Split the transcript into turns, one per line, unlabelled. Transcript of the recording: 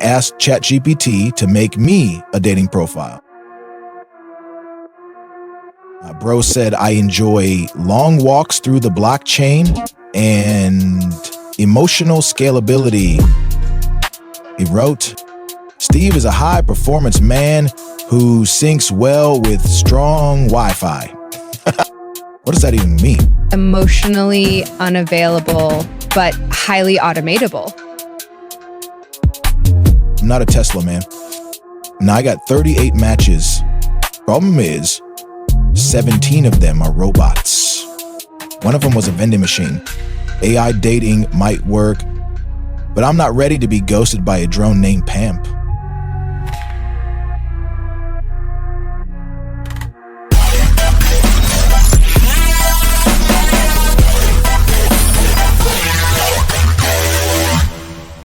asked ChatGPT to make me a dating profile. Bro said, I enjoy long walks through the blockchain and emotional scalability. He wrote, Steve is a high-performance man who syncs well with strong Wi-Fi. What does that even mean?
Emotionally unavailable, but highly automatable.
I'm not a Tesla, man. Now I got 38 matches. Problem is, 17 of them are robots. One of them was a vending machine. AI dating might work, but I'm not ready to be ghosted by a drone named Pamp.